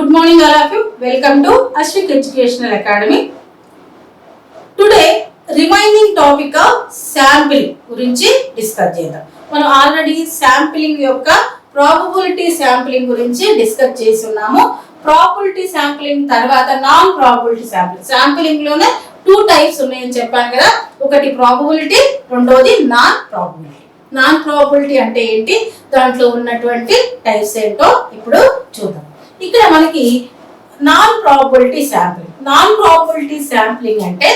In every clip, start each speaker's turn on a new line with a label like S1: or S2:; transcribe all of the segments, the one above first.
S1: Good morning all of you. Welcome to Ashwik Educational Academy. Today remaining topic of sampling గురించి discuss చేద్దాం. మనం already sampling యొక్క probability sampling గురించి discuss చేసి ఉన్నాము. ప్రాబబిలిటీ శాంప్లింగ్ తర్వాత నాన్ ప్రాబబిలిటీ శాంప్లింగ్. శాంప్లింగ్ లోనే 2 టైప్స్ ఉన్నాయని చెప్పాను కదా. ఒకటి ప్రాబబిలిటీ, రెండోది నాన్ ప్రాబబిలిటీ. నాన్ ప్రాబబిలిటీ అంటే ఏంటి, దాంట్లో ఉన్నటువంటి టైప్స్ ఏంటో ఇప్పుడు చూద్దాం. ఇక్కడ మనకి నాన్ ప్రాబబిలిటీ శాంప్లింగ్ అంటే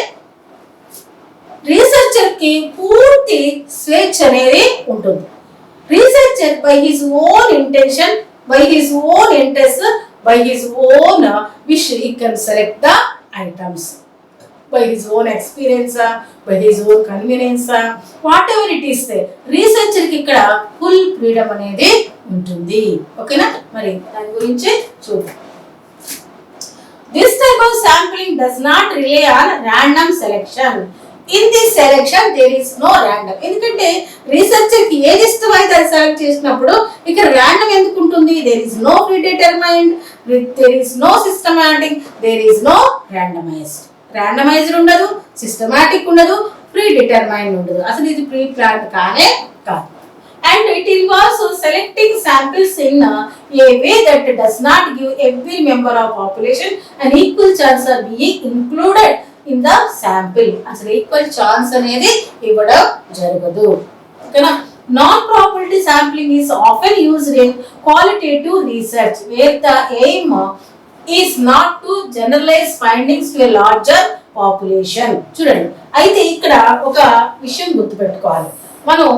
S1: రీసెర్చర్ కి పూర్తి స్వేచ్ఛ అనేది ఉంటుంది. Researcher by his own intention, by his own interest, by his own wish he can select the items by his own experience, by his own convenience, whatever it is there. Researcher కి ఇక్కడ full freedom అనేది ఉంటుంది. ఓకేనా, మరి దాని గురించి చూద్దాం. This type of sampling does not rely on random selection. In this selection there is no random. ఎందుకంటే రీసెర్చర్ కి ఏది ఇష్టమైతే అది సెలెక్ట్ చేసినప్పుడు ఇక్కడ random ఎందుకు ఉంటుంది? There is no predetermined, there is no systematic, there is no randomized. randomized ఉండదు, సిస్టమాటిక్ ఉండదు, ప్రీ డిటర్మైన్డ్ ఉండదు. అసలు ఇది ప్రీ ప్లాన్డ్ కానే కాదు. And it involves selecting samples in a way that does not give every member of population an equal chance of being included in the sample. అసలు equal chance అనేది ఇవ్వడం జరగదు. ఓకేనా. Non probability sampling is often used in qualitative research where the aim is not to generalize findings to a larger population. చూడండి, అయితే ఇక్కడ ఒక విషయం గుర్తుపెట్టుకోవాలి. మనం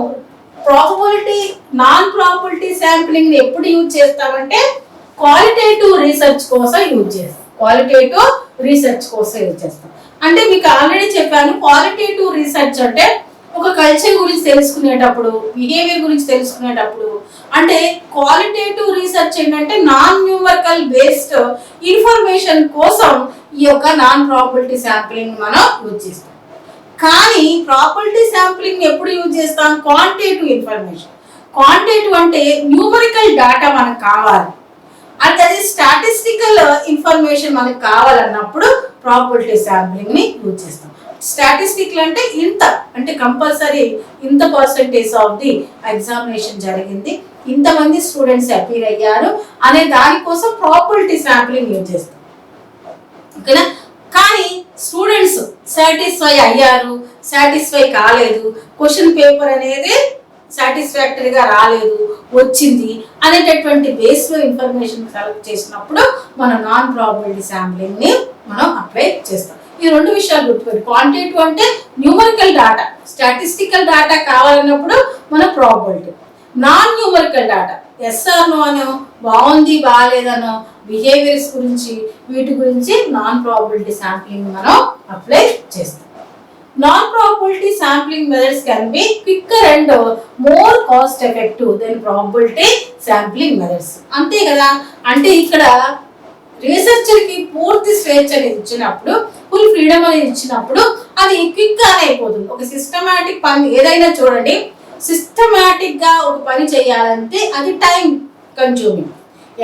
S1: ప్రాబబిలిటీ, నాన్ ప్రాబబిలిటీ శాంప్లింగ్ ని ఎప్పుడు యూజ్ చేస్తామంటే క్వాలిటేటివ్ రీసెర్చ్ కోసం యూజ్ చేస్తాం. క్వాలిటేటివ్ రీసెర్చ్ కోసం యూజ్ చేస్తాం. అంటే మీకు ఆల్రెడీ చెప్పాను, క్వాలిటేటివ్ రీసెర్చ్ అంటే ఒక కల్చర్ గురించి తెలుసుకునేటప్పుడు, బిహేవియర్ గురించి తెలుసుకునేటప్పుడు, అంటే క్వాలిటేటివ్ రీసెర్చ్ ఏంటంటే నాన్ న్యూమరికల్ బేస్డ్ ఇన్ఫర్మేషన్ కోసం ఈ యొక్క నాన్ ప్రాబబిలిటీ శాంప్లింగ్ మనం యూజ్ చేస్తాం. కానీ ప్రాబబిలిటీ శాంప్లింగ్ ఎప్పుడు యూజ్ చేస్తాం? Quantitative information. క్వాంటిటేటివ్ అంటే న్యూమరికల్ డేటా మనకు కావాలి, అంటే అది స్టాటిస్టికల్ ఇన్ఫర్మేషన్ మనకు కావాలన్నప్పుడు ప్రాబబిలిటీ శాంప్లింగ్ ని యూజ్ చేస్తాం. స్టాటిస్టికల్ అంటే ఇంత, అంటే కంపల్సరీ ఇంత పర్సెంటేజ్ ఆఫ్ ది ఎగ్జామినేషన్ జరిగింది, ఇంతమంది స్టూడెంట్స్ అపీర్ అయ్యారు అనే దానికోసం ప్రాబబిలిటీ శాంప్లింగ్ యూజ్ చేస్తాం. ఓకేనా. కానీ స్టూడెంట్స్ సాటిస్ఫై అయ్యారు, సాటిస్ఫై కాలేదు, క్వశ్చన్ పేపర్ అనేది సాటిస్ఫాక్టరీగా రాలేదు, వచ్చింది అనేటటువంటి బేస్ లో ఇన్ఫర్మేషన్ కలెక్ట్ చేసినప్పుడు మనం నాన్ ప్రాబబిలిటీ శాంప్లింగ్ ని మనం అప్లై చేస్తాం. ఈ రెండు విషయాలు గుర్తుపెట్టు. క్వాంటిటేటివ్ అంటే న్యూమరికల్ డేటా, స్టాటిస్టికల్ డేటా కావాలన్నప్పుడు మన probability. Non numerical data yes or no అనో, బాగుంది బాగాలేదనో, బిహేవియర్స్ గురించి, వీటి గురించి నాన్ ప్రాబబిలిటీ శాంప్లింగ్ మనం అప్లై చేస్తాం. Non probability sampling methods can be quicker and more cost effective than probability sampling methods. అంతే కదా. అంటే ఇక్కడ రీసెర్చర్ కి పూర్తి స్వేచ్ఛ అనేది ఇచ్చినప్పుడు, ఫుల్ ఫ్రీడమ్ అనేది ఇచ్చినప్పుడు అది క్విక్ గా అయిపోతుంది. ఒక సిస్టమాటిక్ పని ఏదైనా చూడండి, సిస్టమాటిక్ గా ఒక పని చేయాలంటే అది టైం కన్జ్యూమింగ్.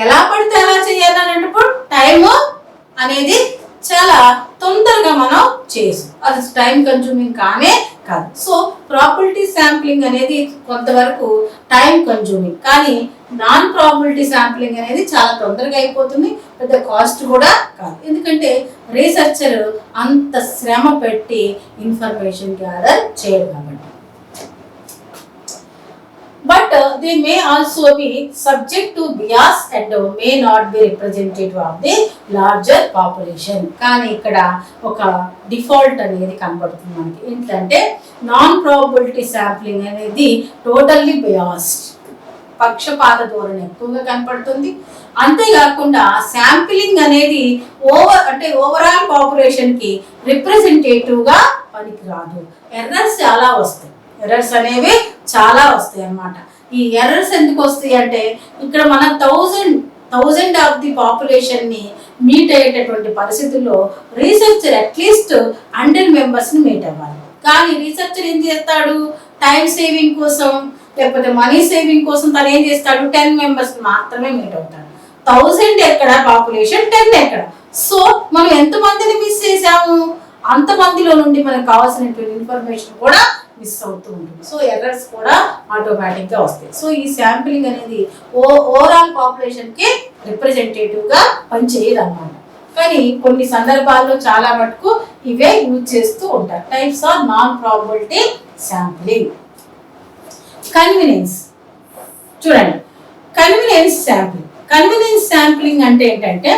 S1: ఎలా పడితే అలా చేయాలన్నప్పుడు టైం అనేది చాలా తొందరగా మనం చేసు, అది టైం కన్జ్యూమింగ్ కానే కాదు. సో ప్రాబబిలిటీ శాంప్లింగ్ అనేది కొంతవరకు టైం కన్జ్యూమింగ్, కానీ నాన్ ప్రాబబిలిటీ శాంప్లింగ్ అనేది చాలా తొందరగా అయిపోతుంది, పెద్ద కాస్ట్ కూడా కాదు. ఎందుకంటే రీసెర్చర్ అంత శ్రమ పెట్టి ఇన్ఫర్మేషన్ గ్యాదర్ చేయరు కాబట్టి. But they may also be subject to bias and may not be representative of the larger population. కానీ ఇక్కడ ఒక డిఫాల్ట్ అనేది కనబడుతుంది మనకి. ఏంటంటే నాన్ ప్రాబబిలిటీ శాంప్లింగ్ అనేది టోటల్లీ బయాస్డ్, పక్షపాత ధోరణి ఎక్కువగా కనపడుతుంది. అంతేకాకుండా శాంప్లింగ్ అనేది ఓవరాల్ పాపులేషన్ కి రిప్రజెంటేటివ్ గా పనికిరాదు. ఎర్రర్స్ చాలా వస్తాయి, ఎర్రర్స్ అనేవి చాలా వస్తాయి అన్నమాట. ఈ ఎర్రర్స్ ఎందుకు వస్తాయి అంటే ఇక్కడ మన థౌజండ్ ఆఫ్ ది పాపులేషన్ ని మీట్ అయ్యేటటువంటి పరిస్థితుల్లో రీసెర్చర్ అట్లీస్ట్ 100 మెంబర్స్ ని మీట్ అవ్వాలి. కానీ రీసెర్చర్ ఏం చేస్తాడు? టైం సేవింగ్ కోసం లేకపోతే మనీ సేవింగ్ కోసం తను ఏం చేస్తాడు? 10 మెంబర్స్ మాత్రమే మీట్ అవుతాడు. 1000 ఎక్కడ, పాపులేషన్ 10 ఎక్కడ. సో మనం ఎంతమందిని మిస్ చేసాము, అంతమందిలో నుండి మనకు కావాల్సినటువంటి ఇన్ఫర్మేషన్ కూడా మిస్ అవుతూ ఉంటుంది. సో ఎర్రర్స్ కూడా ఆటోమేటిక్గా వస్తాయి. సో ఈ శాంపిలింగ్ అనేది ఓవరాల్ పాపులేషన్కి రిప్రజెంటేటివ్గా పనిచేయదు అన్నమాట. కానీ కొన్ని సందర్భాల్లో చాలా మటుకు ఇవే యూజ్ చేస్తూ ఉంటారు. Types are non probability sampling. Convenience చూడండి, కన్వీనియన్స్ శాంపిలింగ్. కన్వీనియన్స్ శాంపిలింగ్ అంటే ఏంటంటే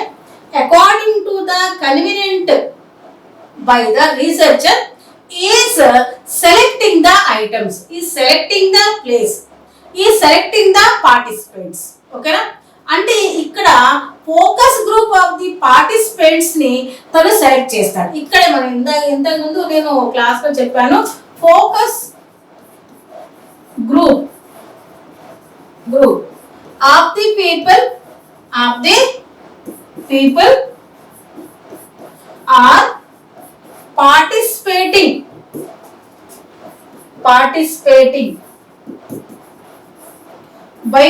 S1: according to the convenient by the researcher is selecting the items, is selecting the place, is selecting the participants. ఓకేనా? అంటే ఇక్కడ focus group of the participants ని తను select చేస్తాడు. ఇక్కడే మనం ఇంతకుముందు నేను క్లాస్ లో చెప్పాను, focus group of the people are participating by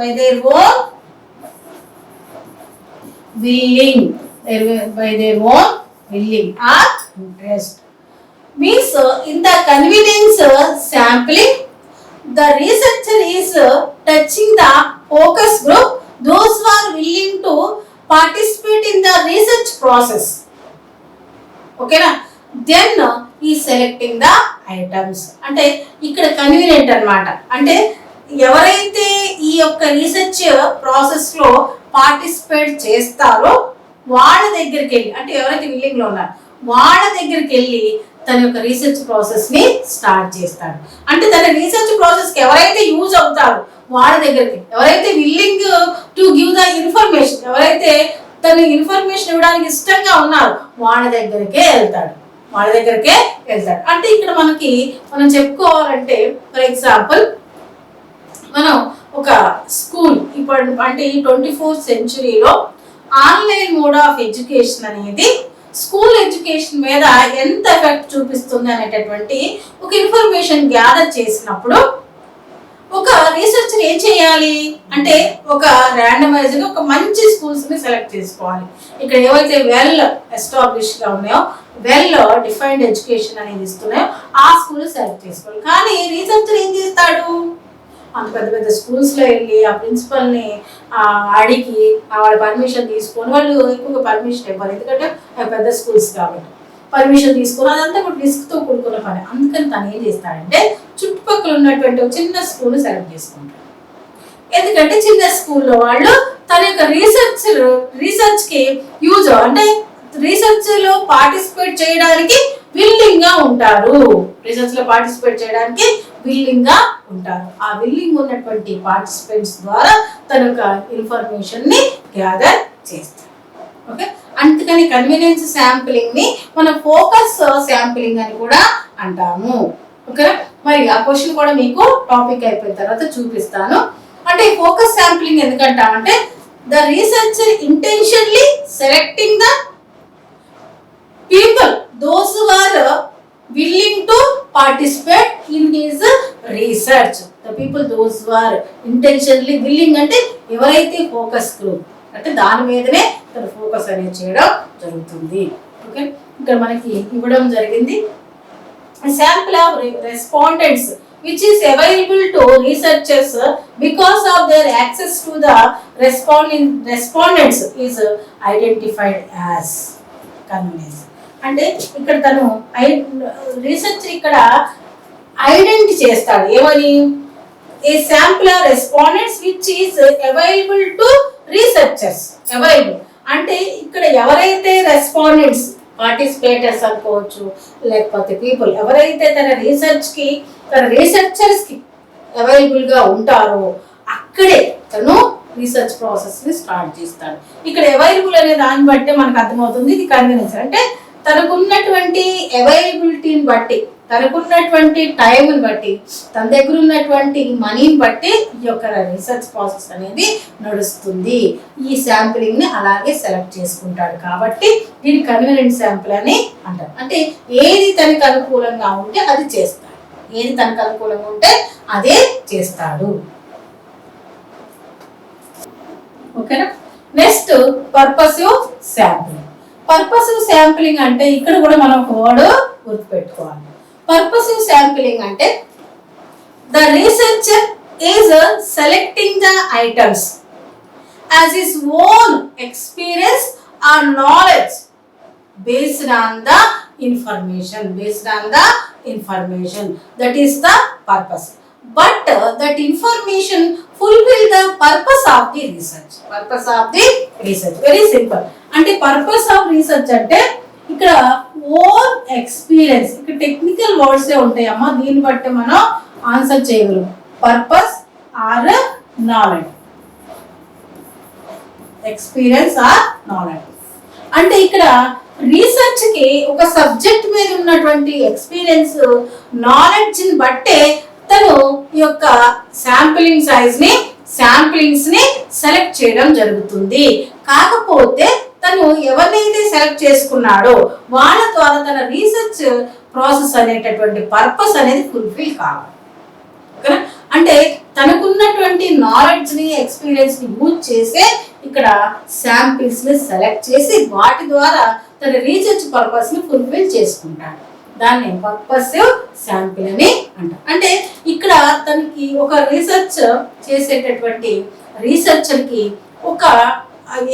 S1: their own willing, by their own willing or interest. Means in the convenience sampling, the researcher is touching the focus group, those who are willing to participate in the research process. Okay na? Then he selecting the items. అంటే ఇక్కడ convenient అన్నమాట. అంటే ఎవరైతే ఈ యొక్క research process లో participate చేస్తారో వాళ్ళ దగ్గరికి వెళ్ళి, అంటే ఎవరైతే విల్లింగ్ లో ఉన్నారో వాళ్ళ దగ్గరికి వెళ్ళి తన యొక్క రీసెర్చ్ ప్రాసెస్ ని స్టార్ట్ చేస్తాడు. అంటే తన రీసెర్చ్ ప్రాసెస్ కి ఎవరైతే యూజ్ అవుతారో వాళ్ళ దగ్గరికి, ఎవరైతే willing to give the information, ఎవరైతే తన ఇన్ఫర్మేషన్ ఇవ్వడానికి ఇష్టంగా ఉన్నారో వాళ్ళ దగ్గరికే వెళ్తాడు. అంటే ఇక్కడ మనం చెప్పుకోవాలంటే, ఫర్ ఎగ్జాంపుల్ మనం ఒక స్కూల్ ఇప్పుడు అంటే ఈ 24th సెంచురీలో ఆన్లైన్ మోడ్ ఆఫ్ ఎడ్యుకేషన్ అనేది స్కూల్ ఎడ్యుకేషన్ మీద ఎంత ఎఫెక్ట్ చూపిస్తుంది అనేటటువంటి ఒక ఇన్ఫర్మేషన్ గ్యాదర్ చేసినప్పుడు ఒక రీసెర్చర్ ఏం చేయాలి అంటే ఒక ర్యాండమైజ్గా ఒక మంచి స్కూల్స్ని సెలెక్ట్ చేసుకోవాలి. ఇక్కడ ఏవైతే వెల్ ఎస్టాబ్లిష్గా ఉన్నాయో, వెల్ డిఫైన్డ్ ఎడ్యుకేషన్ అనేది ఇస్తున్నాయో ఆ స్కూల్ సెలెక్ట్ చేసుకోవాలి. కానీ రీసెర్చర్ ఏం చేస్తాడు, అంత పెద్ద పెద్ద స్కూల్స్లో వెళ్ళి ఆ ప్రిన్సిపల్ని అడిగి వాళ్ళ పర్మిషన్ తీసుకొని, వాళ్ళు ఎక్కువగా పర్మిషన్ ఇవ్వాలి ఎందుకంటే అవి పెద్ద స్కూల్స్ కాబట్టి పర్మిషన్ తీసుకొని అదంతా కూడా రిస్క్తో కూడుకున్న పని. అందుకని తను ఏం చేస్తాడంటే చుట్టుపక్కల ఉన్నటువంటి ఒక చిన్న స్కూల్ సెలెక్ట్ చేసుకుంటాడు. ఎందుకంటే చిన్న స్కూల్లో వాళ్ళు తన యొక్క రీసెర్చ్కి యూజ్ అంటే రీసెర్చ్లో పార్టిసిపేట్ చేయడానికి విల్లింగ్గా ఉంటారు. ఆ విల్లింగ్ ఉన్నటువంటి పార్టిసిపెంట్స్ ద్వారా తన యొక్క ఇన్ఫర్మేషన్ని గ్యాదర్ చేస్తారు. ఓకే, అందుకని కన్వీనియన్స్ శాంపిలింగ్ ని మనం ఫోకస్ శాంపిలింగ్ అని కూడా అంటాము. ఓకేనా? మరి ఆ క్వశ్చన్ కూడా మీకు టాపిక్ అయిపోయిన తర్వాత చూపిస్తాను. అంటే ఫోకస్ శాంపిలింగ్ ఎందుకంటామంటే the researcher intentionally selecting the people those who are willing to participate in his research. The people those who are intentionally willing అంటే ఎవరైతే ఫోకస్ గ్రూప్ అంటే దాని మీదనే తన ఫోకస్ అనేది చేయడం జరుగుతుంది. ఓకే, ఇక్కడ మనకి ఇవ్వడం జరిగింది sample of respondents which is available to researchers because of their access to the respondents is identified as convenience. అంటే ఇక్కడ తను రీసెర్చ్ ఇక్కడ ఐడెంటిఫై చేస్తాడు ఏమని, ఏ sample of respondents which is available to researchers. Available అంటే ఇక్కడ ఎవరైతే రెస్పాండెంట్స్ పార్టిసిపేటర్స్ అనుకోవచ్చు, లేకపోతే పీపుల్ ఎవరైతే తన రీసెర్చర్స్కి అవైలబుల్గా ఉంటారో అక్కడే తను రీసెర్చ్ ప్రాసెస్ని స్టార్ట్ చేస్తాడు. ఇక్కడ అవైలబుల్ అనే దాన్ని బట్టి మనకు అర్థమవుతుంది ఇది కన్వీనియన్స్. అంటే తనకున్నటువంటి అవైలబిలిటీని బట్టి, తనకున్నటువంటి టైంని బట్టి, తన దగ్గర ఉన్నటువంటి మనీని బట్టి ఈ యొక్క రీసెర్చ్ ప్రాసెస్ అనేది నడుస్తుంది. ఈ శాంపిలింగ్ని అలాగే సెలెక్ట్ చేసుకుంటాడు కాబట్టి దీన్ని కన్వీనియంట్ శాంపిల్ అని అంటారు. అంటే ఏది తనకు అనుకూలంగా ఉంటే అది చేస్తాడు, ఏది తనకు అనుకూలంగా ఉంటే అదే చేస్తాడు. ఓకేనా. Next purposive sampling. Purposive sampling అంటే ఇక్కడ కూడా మనం ఒక వర్డ్ గుర్తుపెట్టుకోవాలి. పర్పసివ్ శాంప్లింగ్ అంటే the researcher is selecting the items as his own experience or knowledge based on the information, that is the purpose, but that information fulfill the purpose of the research. Very simple. అంటే purpose of research అంటే ఇక్కడ own experience, ఇక్కడ technical words ఉంటాయి అమ్మా, దీన్ని బట్టి మనం answer చేయగలం. Purpose or knowledge, experience or knowledge అంటే ఇక్కడ రీసెర్చ్ కి ఒక సబ్జెక్ట్ మీద ఉన్నటువంటి ఎక్స్పీరియన్స్, నాలెడ్జ్ ని బట్టే తను ఈ యొక్క శాంప్లింగ్స్ ని సెలెక్ట్ చేయడం జరుగుతుంది. కాకపోతే తను ఎవరినైతే సెలెక్ట్ చేసుకున్నాడో వాళ్ళ ద్వారా తన రీసెర్చ్ ప్రాసెస్ అనేటటువంటి పర్పస్ అనేది ఫుల్ఫిల్ కావాలి. అంటే తనకున్నటువంటి నాలెడ్జ్ ని, ఎక్స్పీరియన్స్ ని యూజ్ చేసే ఇక్కడ శాంపిల్స్ ని సెలెక్ట్ చేసి వాటి ద్వారా తన రీసెర్చ్ పర్పస్ ని ఫుల్ఫిల్ చేసుకుంటాడు. దాన్ని పర్పసివ్ శాంపిల్ అని అంటారు. అంటే ఇక్కడ తనకి ఒక రీసెర్చ్ చేసేటటువంటి రీసెర్చర్ కి ఒక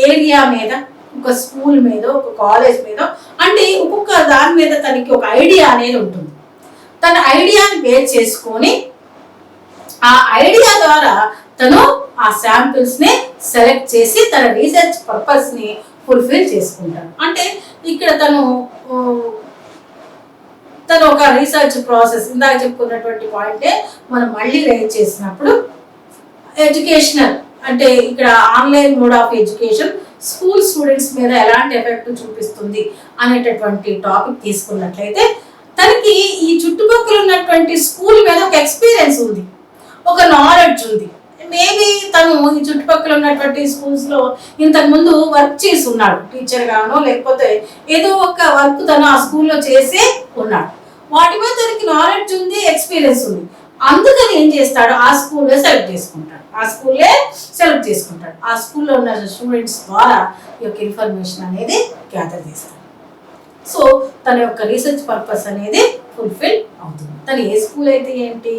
S1: ఏరియా మీద, ఒక స్కూల్ మీద, ఒక కాలేజ్ మీద, అంటే ఒక్కొక్క దాని మీద తనకి ఒక ఐడియా అనేది ఉంటుంది. తన ఐడియాని బేస్ చేసుకొని ఆ ఐడియా ద్వారా తను ఆ శాంపిల్స్ ని సెలెక్ట్ చేసి తన రీసెర్చ్ పర్పస్ ని ఫుల్ఫిల్ చేసుకుంటాడు. అంటే ఇక్కడ తను ఒక రీసెర్చ్ ప్రాసెస్, ఇందాక చెప్పుకున్నటువంటి పాయింటే మనం మళ్ళీ రైజ్ చేసినప్పుడు, ఎడ్యుకేషనల్ అంటే ఇక్కడ online mode of education school students మీద ఎలాంటి ఎఫెక్ట్ చూపిస్తుంది అనేటటువంటి టాపిక్ తీసుకున్నట్లయితే తనకి ఈ చుట్టుపక్కల ఉన్నటువంటి స్కూల్ మీద ఒక ఎక్స్పీరియన్స్ ఉంది, ఒక నాలెడ్జ్ ఉంది. మేబీ తను ఈ చుట్టుపక్కల ఉన్నటువంటి స్కూల్స్ లో ఇంతకు ముందు వర్క్ చేసి ఉన్నాడు, టీచర్ గానో లేకపోతే ఏదో ఒక వర్క్ తను ఆ స్కూల్లో చేసి ఉన్నాడు. వాటి మీద తనకి నాలెడ్జ్ ఉంది, ఎక్స్పీరియన్స్ ఉంది. అందుకని ఏం చేస్తాడు, ఆ స్కూల్లో సెలెక్ట్ చేసుకుంటాడు. ఆ స్కూల్లో ఉన్న స్టూడెంట్స్ ద్వారా ఈ యొక్క ఇన్ఫర్మేషన్ అనేది గ్యాదర్ చేస్తాడు. సో తన యొక్క రీసెర్చ్ పర్పస్ అనేది ఫుల్ఫిల్ అవుతుంది. తను ఏ స్కూల్ అయితే ఏంటి,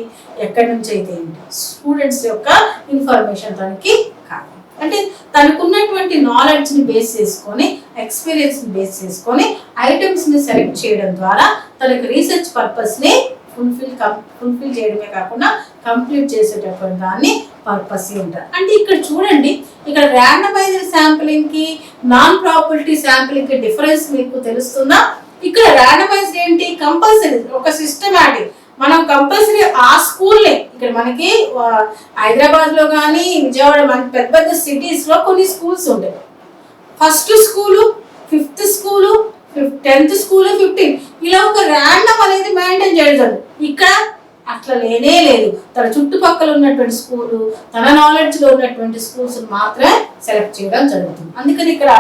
S1: ఎక్కడి నుంచి అయితే ఏంటి, స్టూడెంట్స్ యొక్క ఇన్ఫర్మేషన్ తనకి కావాలి. అంటే తనకున్నటువంటి నాలెడ్జ్ని బేస్ చేసుకొని, ఎక్స్పీరియన్స్ని బేస్ చేసుకొని ఐటమ్స్ని సెలెక్ట్ చేయడం ద్వారా తనకి రీసెర్చ్ పర్పస్ని ఫుల్ఫిల్ చేయడమే కాకుండా కంప్లీట్ చేసేటటువంటి దాన్ని పర్పస్ ఉంటారు. అంటే ఇక్కడ చూడండి, ఇక్కడ ర్యాండమైజ్డ్ శాంప్లింగ్ కి, నాన్ ప్రాబబిలిటీ శాంప్లింగ్ కి డిఫరెన్స్ మీకు తెలుస్తుందా? ఇక్కడ ర్యాండమైజ్డ్ ఏంటి, కంపల్సరీ ఒక సిస్టమాటిక్, మనం కంపల్సరీ ఆ స్కూల్ని, ఇక్కడ మనకి హైదరాబాద్ లో కానీ విజయవాడ మన పెద్ద పెద్ద సిటీస్ లో కొన్ని స్కూల్స్ ఉంటాయి. First school, 5th school, 10th school, 15 ఇలా ఒక ర్యాండమ్ అనేది మెయింటైన్ చేయడం. ఇక్కడ అట్లా లేనే లేదు. తన చుట్టుపక్కల ఉన్నటువంటి స్కూలు, తన నాలెడ్జ్ లో ఉన్నటువంటి స్కూల్స్ మాత్రమే సెలెక్ట్ చేయడం జరుగుతుంది. అందుకని ఇక్కడ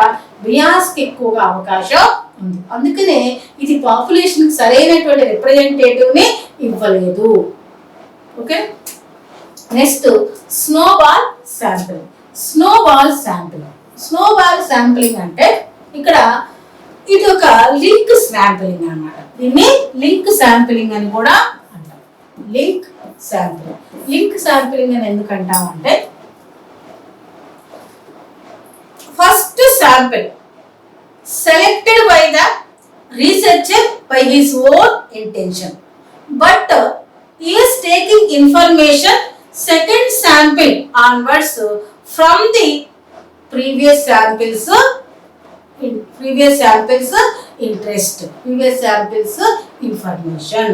S1: బియాస్ కి ఎక్కువగా అవకాశం ఉంది. అందుకనే ఇది పాపులేషన్ కి సరైనటువంటి రిప్రజెంటేటివ్ ని ఇవ్వలేదు. Okay. Next snowball sampling. Snowball sampling అంటే ఇక్కడ ఇది ఒక లింక్ శాంప్లింగ్ అన్నమాట. దీన్ని లింక్ శాంప్లింగ్ అని కూడా అంటాం. లింక్ శాంప్లింగ్ అని ఎందుకంటామంటే, first sample selected by the researcher by his own intention, but he is taking information second sample onwards from the previous samples interest, previous samples information.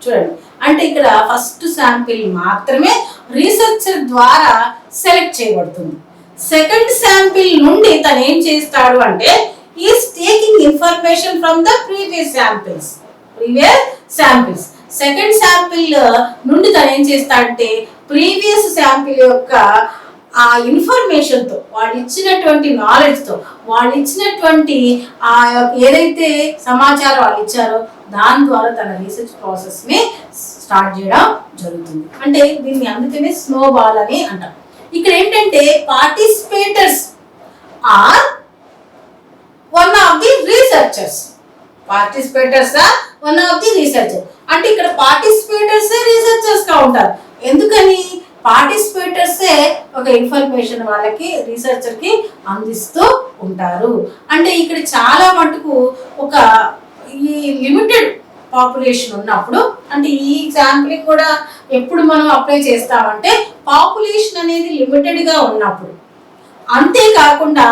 S1: చూడండి, అంటే ఇక్కడ ఫస్ట్ శాంపిల్ మాత్రమే researcher ద్వారా select చేయబడుతుంది. Second sample నుండి తను ఏం చేస్తాడు అంటే, is taking information from the previous samples. Second sample నుండి తను ఏం చేస్తాడంటే, ప్రీవియస్ శాంపిల్ యొక్క ఆ ఇన్ఫర్మేషన్తో, వాళ్ళు ఇచ్చినటువంటి నాలెడ్జ్తో, వాళ్ళు ఇచ్చినటువంటి ఆ ఏదైతే సమాచారం వాళ్ళు ఇచ్చారో దాని ద్వారా తన రీసెర్చ్ ప్రాసెస్ని స్టార్ట్ చేయడం జరుగుతుంది. అంటే దీన్ని అందుకనే స్నోబాల్ అని అంటాం. ఇక్కడ ఏంటంటే participators are one of the researchers. Participators are one of the researcher. అంటే ఇక్కడ పార్టిసిపేటర్సే రీసెర్చర్స్ గా ఉంటారు. ఎందుకని? పార్టిసిపేటర్సే ఒక ఇన్ఫర్మేషన్ వాళ్ళకి రీసెర్చర్ కి అందిస్తూ ఉంటారు. అంటే ఇక్కడ చాలా మటుకు ఒక ఈ లిమిటెడ్ పాపులేషన్ ఉన్నప్పుడు, అంటే ఈ శాంప్లింగ్ కూడా ఎప్పుడు మనం అప్లై చేస్తామంటే పాపులేషన్ అనేది లిమిటెడ్ గా ఉన్నప్పుడు, అంతేకాకుండా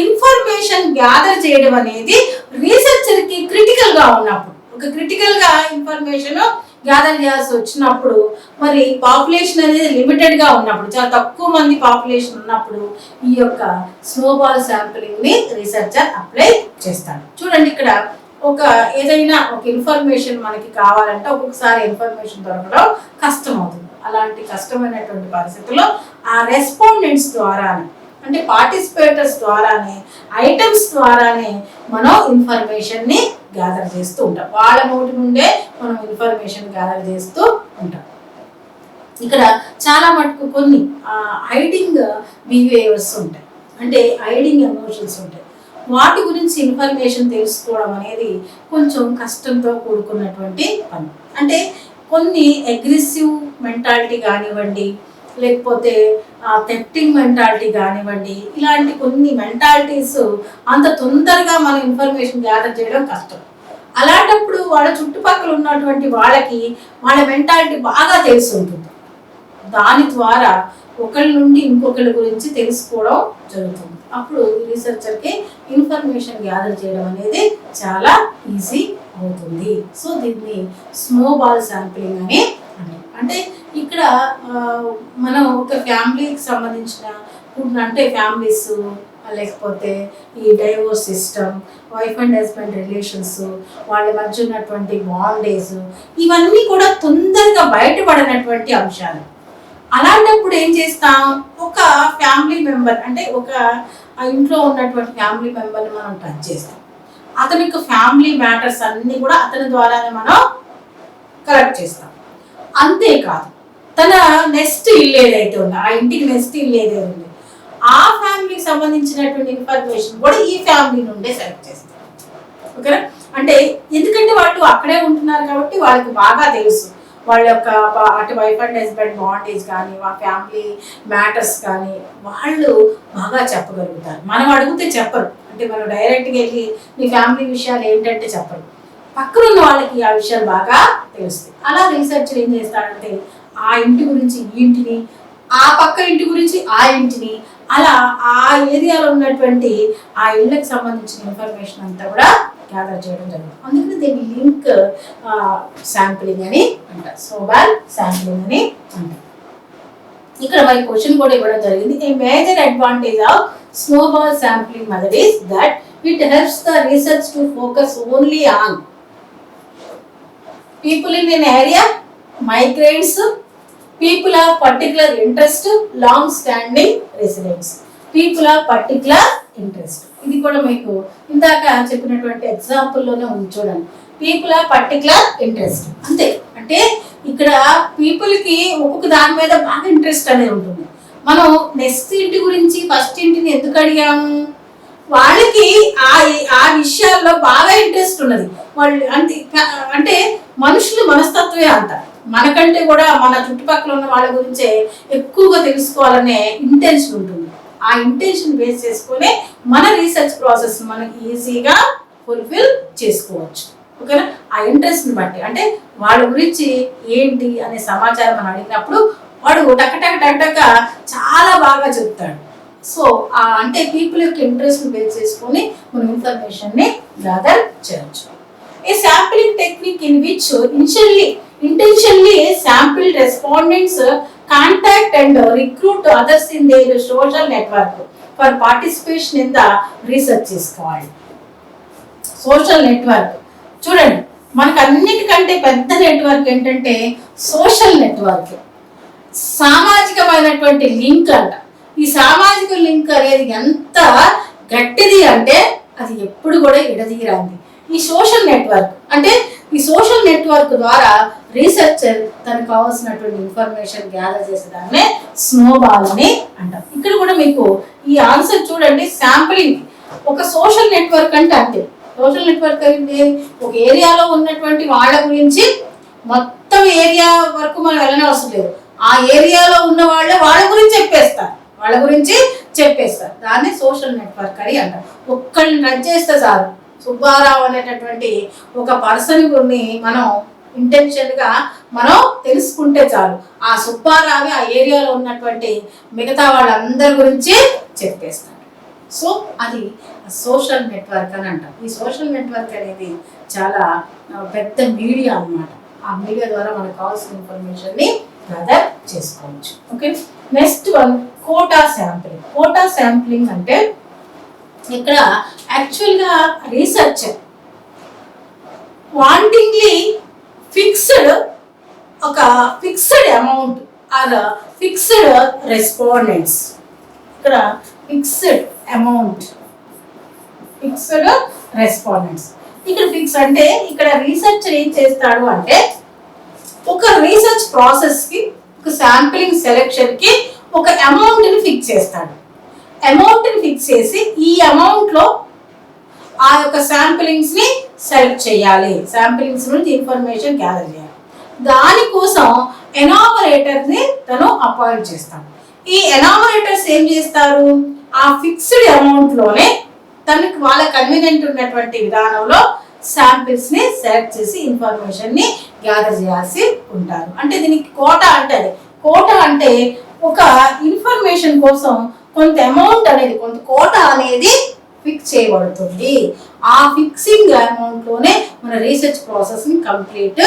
S1: ఇన్ఫర్మేషన్ గ్యాదర్ చేయడం అనేది రీసెర్చర్ కి క్రిటికల్ గా ఉన్నప్పుడు, ఒక క్రిటికల్ గా ఇన్ఫర్మేషన్ గ్యాదర్ చేయాల్సి వచ్చినప్పుడు, మరి పాపులేషన్ అనేది లిమిటెడ్ గా ఉన్నప్పుడు, చాలా తక్కువ మంది పాపులేషన్ ఉన్నప్పుడు ఈ యొక్క స్నోబాల్ శాంప్లింగ్ ని రీసెర్చర్ అప్లై చేస్తాడు. చూడండి, ఇక్కడ ఒక ఏదైనా ఒక ఇన్ఫర్మేషన్ మనకి కావాలంటే ఒక్కొక్కసారి ఇన్ఫర్మేషన్ దొరకడం కష్టం అవుతుంది. అలాంటి కష్టమైనటువంటి పరిస్థితుల్లో ఆ రెస్పాండెంట్స్ ద్వారానే, అంటే పార్టిసిపేటర్స్ ద్వారానే, ఐటమ్స్ ద్వారానే మనం ఇన్ఫర్మేషన్ ని గ్యాదర్ చేస్తూ ఉంటాం. వాళ్ళ నోటి నుండే మనం ఇన్ఫర్మేషన్ గ్యాదర్ చేస్తూ ఉంటాం. ఇక్కడ చాలా మటుకు కొన్ని హైడింగ్ బిహేవియర్స్ ఉంటాయి, అంటే హైడింగ్ ఎమోషన్స్ ఉంటాయి. వాటి గురించి ఇన్ఫర్మేషన్ తెలుసుకోవడం అనేది కొంచెం కష్టంతో కూడుకున్నటువంటి పని. అంటే కొన్ని అగ్రెసివ్ మెంటాలిటీ కానివ్వండి, లేకపోతే థెఫ్టింగ్ మెంటాలిటీ కానివ్వండి, ఇలాంటి కొన్ని మెంటాలిటీస్ అంత తొందరగా మనం ఇన్ఫర్మేషన్ గ్యాదర్ చేయడం కష్టం. అలాంటప్పుడు వాళ్ళ చుట్టుపక్కల ఉన్నటువంటి వాళ్ళకి వాళ్ళ మెంటాలిటీ బాగా తెలిసి ఉంటుంది. దాని ద్వారా ఒకరి నుండి ఇంకొకరి గురించి తెలుసుకోవడం జరుగుతుంది. అప్పుడు రీసెర్చర్కి ఇన్ఫర్మేషన్ గ్యాదర్ చేయడం అనేది చాలా ఈజీ అవుతుంది. సో దీన్ని స్నోబాల్ శాంప్లింగ్ అని అంటే ఇక్కడ మనం ఒక ఫ్యామిలీకి సంబంధించిన, అంటే ఫ్యామిలీస్, లేకపోతే ఈ divorce system, wife and husband relations, వాళ్ళ మధ్య ఉన్నటువంటి బాండేజ్, ఇవన్నీ కూడా తొందరగా బయటపడినటువంటి అంశాలు. అలాంటప్పుడు ఏం చేస్తాం, ఒక ఫ్యామిలీ మెంబర్, అంటే ఒక ఇంట్లో ఉన్నటువంటి ఫ్యామిలీ మెంబర్ని మనం టచ్ చేస్తాం. అతని యొక్క ఫ్యామిలీ మ్యాటర్స్ అన్నీ కూడా అతని ద్వారానే మనం కలెక్ట్ చేస్తాం. అంతేకాదు, తన నెక్స్ట్ ఇల్లు ఏదైతే ఉందో, ఆ ఇంటికి నెక్స్ట్ ఇల్లు ఏదైతే ఉందో, ఆ ఫ్యామిలీకి సంబంధించినటువంటి ఇన్ఫర్మేషన్ కూడా ఈ ఫ్యామిలీ నుండే సెలెక్ట్ చేస్తాం. ఓకేనా? అంటే ఎందుకంటే వాళ్ళు అక్కడే ఉంటున్నారు కాబట్టి వాళ్ళకి బాగా తెలుసు వాళ్ళ యొక్క అటు వైఫ్ అండ్ హస్బెండ్ బాండేజ్ కానీ, ఆ ఫ్యామిలీ మ్యాటర్స్ కానీ వాళ్ళు బాగా చెప్పగలుగుతారు. మనం అడిగితే చెప్పరు, అంటే మనం డైరెక్ట్గా వెళ్ళి నీ ఫ్యామిలీ విషయాలు ఏంటంటే చెప్పరు. పక్కన ఉన్న వాళ్ళకి ఆ విషయాలు బాగా తెలుస్తాయి. అలా రీసెర్చర్ ఏం చేస్తాడంటే ఆ ఇంటి గురించి ఈ ఇంటిని, ఆ పక్క ఇంటి గురించి ఆ ఇంటిని, అలా ఆ ఏరియాలో ఉన్నటువంటి ఆ ఇళ్ళకి సంబంధించిన ఇన్ఫర్మేషన్ అంతా కూడా గ్యాదర్ చేయడం జరుగుతుంది. అందుకని దీన్ని లింక్ శాంప్లింగ్ అని అంటారు, స్నోబాల్ శాంప్లింగ్ అని అంటారు. ఇక్కడ మరి క్వశ్చన్ కూడా ఇవ్వడం జరిగింది. A major advantage of snowball sampling method is that it helps the research to focus only on people in an area, migrants, people of particular interest, long standing residents. People of particular interest. ఇది కూడా మీకు ఇందాక చెప్పినటువంటి ఎగ్జాంపుల్లోనే ఉంది చూడండి. People of particular interest, అంతే. అంటే ఇక్కడ పీపుల్కి ఒక్కొక్క దాని మీద బాగా ఇంట్రెస్ట్ అనేది ఉంటుంది. మనం నెక్స్ట్ ఇంటి గురించి ఫస్ట్ ఇంటిని ఎందుకు అడిగాము, వాళ్ళకి ఆ విషయాల్లో బాగా ఇంట్రెస్ట్ ఉన్నది. వాళ్ళు అంటే మనుషులు మనస్తత్వమే అంత, మనకంటే కూడా మన చుట్టుపక్కల ఉన్న వాళ్ళ గురించే ఎక్కువగా తెలుసుకోవాలనే ఇంటెన్షన్ ఉంటుంది. ఆ ఇంటెన్షన్ బేస్ చేసుకునే మన రీసెర్చ్ ప్రాసెస్ మనకి ఈజీగా ఫుల్ఫిల్ చేసుకోవచ్చు. ఓకేనా? ఆ ఇంట్రెస్ట్ని బట్టి, అంటే వాళ్ళ గురించి ఏంటి అనే సమాచారం మనం అడిగినప్పుడు వాడు టక చాలా బాగా చెప్తాడు. సో అంటే పీపుల్ యొక్క ఇంట్రెస్ట్ని బేస్ చేసుకొని మనం ఇన్ఫర్మేషన్ని గ్యాదర్ చేయొచ్చు. A sampling technique in which intentionally sampled respondents contact and recruit others in their social network for participation in the research is called social network. చూడండి, మనకు అన్నిటికంటే పెద్ద నెట్వర్క్ ఏంటంటే సోషల్ నెట్వర్క్, సామాజికమైనటువంటి లింక్ అంట. ఈ సామాజిక లింక్ అనేది ఎంత గట్టిది అంటే అది ఎప్పుడు కూడా ఎడదీరాంది. ఈ సోషల్ నెట్వర్క్ అంటే ఈ సోషల్ నెట్వర్క్ ద్వారా రీసెర్చర్ తనకు కావాల్సినటువంటి ఇన్ఫర్మేషన్ గ్యాదర్ చేసేదాన్నే స్నోబాల్ అని అంటాం. ఇక్కడ కూడా మీకు ఈ ఆన్సర్ చూడండి, శాంప్లింగ్ ఒక సోషల్ నెట్వర్క్ అంటే అంతే. సోషల్ నెట్వర్క్ అంటే ఒక ఏరియాలో ఉన్నటువంటి వాళ్ళ గురించి మొత్తం ఏరియా వరకు మనం వెళ్ళనే అవసరం లేదు, ఆ ఏరియాలో ఉన్న వాళ్ళ గురించి చెప్పేస్తారు. దాన్ని సోషల్ నెట్వర్క్ అని అంటారు. ఒక్కళ్ళని రన్ చేస్తే చాలు, సుబ్బారావు అనేటటువంటి ఒక పర్సన్ గురిని మనం ఇంటెన్షన్గా మనం తెలుసుకుంటే చాలు, ఆ సుబ్బారావు ఆ ఏరియాలో ఉన్నటువంటి మిగతా వాళ్ళందరి గురించి చెప్పేస్తారు. సో అది సోషల్ నెట్వర్క్ అని అంటాం. ఈ సోషల్ నెట్వర్క్ అనేది చాలా పెద్ద మీడియా అన్నమాట. ఆ మీడియా ద్వారా మనకు కావాల్సిన ఇన్ఫర్మేషన్ని గ్యాదర్ చేసుకోవచ్చు. Okay, next one quota sampling. Quota sampling అంటే ఇక్కడ యాక్చువల్గా researcher wantingly fixed amount or fixed respondents. ఇక్కడ ఫిక్స్డ్ రెస్పాండెంట్స్. ఇక్కడ ఫిక్స్ అంటే ఇక్కడ రీసెర్చర్ ఏం చేస్తాడు అంటే ఒక రీసెర్చ్ ప్రాసెస్కి, ఒక శాంప్లింగ్ సెలెక్షన్కి ఒక అమౌంట్ని ఫిక్స్ చేస్తాడు. అమౌంట్ని ఫిక్స్ చేసి ఈ అమౌంట్లో ఆ యొక్క శాంప్లింగ్స్ని సెలెక్ట్ చేయాలి, శాంప్లింగ్స్ నుంచి ఇన్ఫర్మేషన్ గ్యాదర్ చేయాలి. దానికోసం ఎనామరేటర్ని తను అపాయింట్ చేస్తాడు. ఈ ఎనామరేటర్స్ ఏం చేస్తారు, ఆ ఫిక్స్డ్ అమౌంట్లోనే తనకి వాళ్ళ కన్వీనియంట్ ఉన్నటువంటి విధానంలో శాంపిల్స్ని సెలెక్ట్ చేసి ఇన్ఫర్మేషన్ని గ్యాదర్ చేయాల్సి ఉంటారు. అంటే దీనికి కోటా అంటారు. కోటా అంటే ఒక ఇన్ఫర్మేషన్ కోసం కొంత అమౌంట్ అనేది, కొంత కోటా అనేది ఫిక్స్ చేయబడుతుంది. ఆ ఫిక్సింగ్ అమౌంట్లోనే మన రీసెర్చ్ ప్రాసెస్ని కంప్లీట్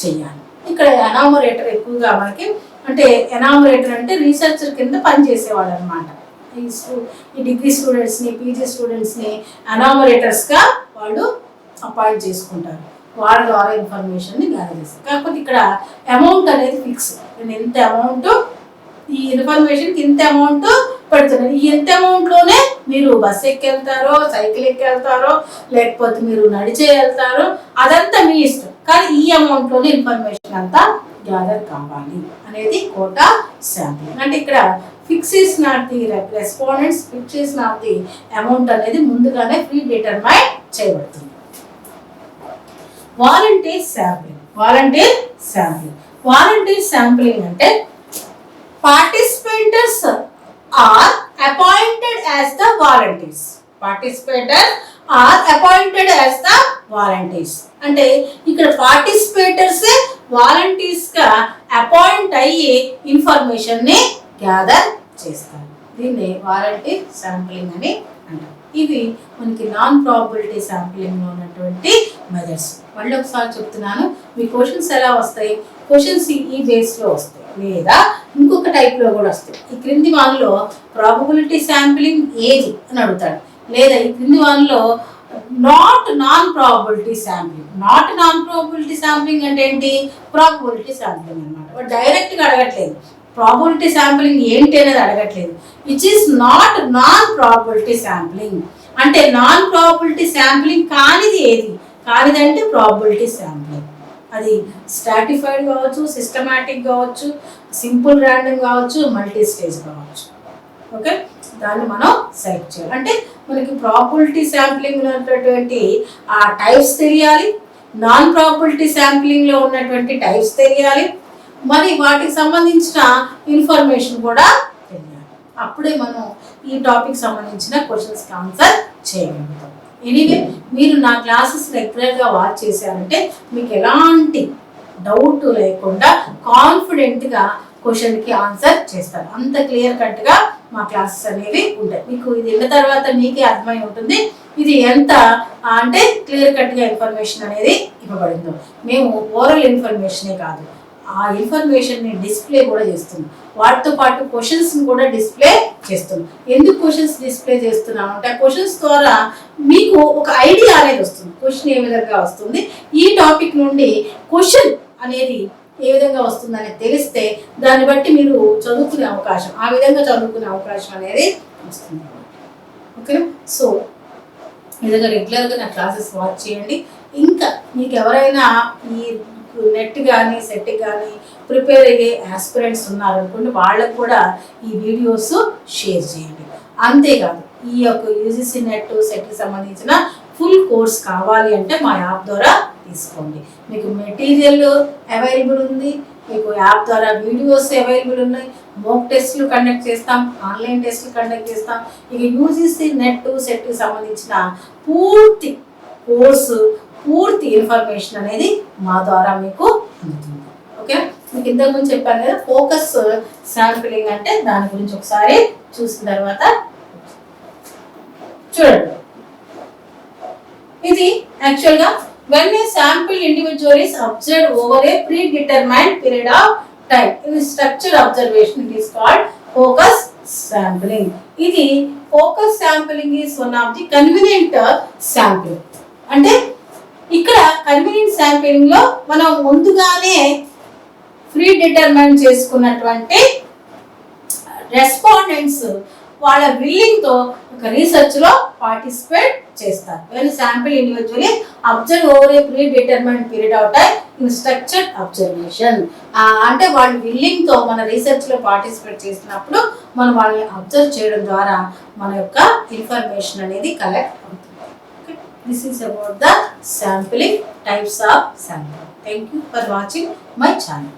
S1: చేయాలి. ఇక్కడ ఎనామరేటర్ ఎక్కువగా మనకి అంటే ఎనామరేటర్ అంటే రీసెర్చర్ కింద పనిచేసేవాళ్ళు అనమాట. ఈ డిగ్రీ స్టూడెంట్స్ని, పీజీ స్టూడెంట్స్ని ఎనామరేటర్స్గా వాళ్ళు అపాయింట్ చేసుకుంటారు. వాళ్ళ ద్వారా ఇన్ఫర్మేషన్ని గ్యాదర్ చేస్తారు. కాకపోతే ఇక్కడ అమౌంట్ అనేది ఫిక్స్. నేను ఎంత అమౌంట్ ఈ ఇన్ఫర్మేషన్కి ఇంత అమౌంట్ పెడుతున్నారు. ఈ ఎంత అమౌంట్లోనే మీరు బస్ ఎక్కి వెళ్తారో, సైకిల్ ఎక్కి వెళ్తారో, లేకపోతే మీరు నడిచే వెళ్తారో, అదంతా మీ ఇష్టం. కానీ ఈ అమౌంట్లోనే ఇన్ఫర్మేషన్ అంతా గ్యాదర్ కావాలి అనేది కోటా శాంప్లింగ్. అంటే ఇక్కడ ఫిక్స్ చేసిన ది రెస్పాండెంట్స్, ఫిక్స్ చేసిన ది అమౌంట్ అనేది ముందుగానే ప్రీ డిటర్మైన్ చేయబడుతుంది. వాలంటీర్ శాంప్లింగ్ అంటే participants are appointed as the volunteers. అంటే ఇక్కడ పార్టిసిపేటర్స్ వాలంటీర్స్ గా అపాయింట్ అయ్యి ఇన్ఫర్మేషన్ ని గ్యాదర్ చేస్తారు. దీన్ని వాలంటీర్ శాంప్లింగ్ అని అంటారు. ఇవి మనకి నాన్ ప్రాబబిలిటీ శాంప్లింగ్ లో ఉన్నటువంటి మెథడ్స్. మళ్ళీ ఒకసారి చెప్తున్నాను, మీ క్వశ్చన్స్ ఎలా వస్తాయి, క్వశ్చన్స్ ఈ బేస్ లో వస్తాయి లేదా ఇంకొక టైప్ లో కూడా వస్తాయి. ఈ క్రింది వాళ్ళలో ప్రాబబిలిటీ శాంప్లింగ్ ఏది అని అడుగుతాడు, లేదా ఈ క్రింది వాళ్ళలో నాన్ ప్రాబబిలిటీ శాంప్లింగ్ అంటే ఏంటి, ప్రాబబిలిటీ శాంప్లింగ్ అనమాట. డైరెక్ట్ గా అడగట్లేదు, ప్రాబబిలిటీ శాంప్లింగ్ ఏంటి అనేది అడగట్లేదు. Which is not non probability sampling అంటే నాన్ ప్రాబబిలిటీ శాంప్లింగ్ కానిది ఏది, కానిదంటే ప్రాబబిలిటీ శాంప్లింగ్. అది స్ట్రాటిఫైడ్ కావచ్చు, సిస్టమాటిక్ కావచ్చు, సింపుల్ ర్యాండమ్ కావచ్చు, మల్టీ స్టేజ్ కావచ్చు. ఓకే, దాన్ని మనం సెలెక్ట్ చేయాలి. అంటే మనకి ప్రాబబిలిటీ శాంప్లింగ్ ఉన్నటువంటి ఆ టైప్స్ తెలియాలి, నాన్ ప్రాబబిలిటీ శాంప్లింగ్లో ఉన్నటువంటి టైప్స్ తెలియాలి, మరి వాటికి సంబంధించిన ఇన్ఫర్మేషన్ కూడా తెలియాలి. అప్పుడే మనం ఈ టాపిక్ సంబంధించిన క్వశ్చన్స్కి ఆన్సర్ చేయగలుగుతాం. ఎనీవే, మీరు నా క్లాసెస్ రెగ్యులర్గా వాచ్ చేశారంటే మీకు ఎలాంటి డౌట్ లేకుండా కాన్ఫిడెంట్గా క్వశ్చన్కి ఆన్సర్ చేస్తారు. అంత క్లియర్ కట్గా మా క్లాసెస్ అనేవి ఉంటాయి. మీకు ఇది విన్న తర్వాత మీకే అర్థమై ఉంటుంది ఇది ఎంత అంటే క్లియర్ కట్గా ఇన్ఫర్మేషన్ అనేది ఇవ్వబడిందో. మేము ఓరల్ ఇన్ఫర్మేషనే కాదు, ఆ ఇన్ఫర్మేషన్ని డిస్ప్లే కూడా చేస్తున్నాం. వాటితో పాటు క్వశ్చన్స్ని కూడా డిస్ప్లే చేస్తున్నాం. ఎందుకు క్వశ్చన్స్ డిస్ప్లే చేస్తున్నాం అంటే ఆ క్వశ్చన్స్ ద్వారా మీకు ఒక ఐడియా అనేది వస్తుంది, క్వశ్చన్ ఏ విధంగా వస్తుంది, ఈ టాపిక్ నుండి క్వశ్చన్ అనేది ఏ విధంగా వస్తుందని తెలిస్తే దాన్ని బట్టి మీరు చదువుకునే అవకాశం, ఆ విధంగా చదువుకునే అవకాశం అనేది వస్తుంది. ఓకే, సో నిజంగా రెగ్యులర్గా నా క్లాసెస్ వాచ్ చేయండి. ఇంకా మీకు ఎవరైనా ఈ నెట్ కానీ సెట్ కానీ ప్రిపేర్ అయ్యే ఆస్పిరెంట్స్ ఉన్నారనుకోండి, వాళ్ళకు కూడా ఈ వీడియోస్ షేర్ చేయండి. అంతేకాదు ఈ యొక్క యూజీసీ నెట్ సెట్కి సంబంధించిన ఫుల్ కోర్స్ కావాలి అంటే మా యాప్ ద్వారా తీసుకోండి. మీకు మెటీరియల్ అవైలబుల్ ఉంది, మీకు యాప్ ద్వారా వీడియోస్ అవైలబుల్ ఉన్నాయి, మోక్ టెస్ట్లు కండక్ట్ చేస్తాం, ఆన్లైన్ టెస్ట్లు కండక్ట్ చేస్తాం. ఇక యూజీసీ నెట్ సెట్కి సంబంధించిన పూర్తి కోర్సు, పూర్తి ఇన్ఫర్మేషన్ అనేది మా ద్వారా మీకు అందుతుంది. ఓకే, మీకు ఇంతకుముందు చెప్పాను కదా ఫోకస్ శాంపిలింగ్ అంటే దాని గురించి ఒకసారి చూసిన తర్వాత చూడండి. ఇది యాక్చువల్గా when a sample individual is observed over a predetermined period of time in structured observation, it is called focus sampling. ఇది focus sampling is one of the convenient sampling. అంటే ఇక్కడ కన్వీనియంట్ శాంపిలింగ్ లో మనం ముందుగానే ప్రీ డిటర్మైన్ చేసుకున్నటువంటి respondents వాళ్ళ willing తో ఒక రీసెర్చ్ లో పార్టిసిపేట్ చేస్తారు. When sample individually observe over a pre determined period of time in structured observation. అంటే వాళ్ళు విల్లింగ్ తో మన రీసెర్చ్ లో పార్టిసిపేట్ చేసినప్పుడు మనం వాళ్ళని అబ్జర్వ్ చేయడం ద్వారా మన యొక్క ఇన్ఫర్మేషన్ అనేది కలెక్ట్ అవుతుంది. This is about the sampling, types of sampling. Thank you for watching my channel.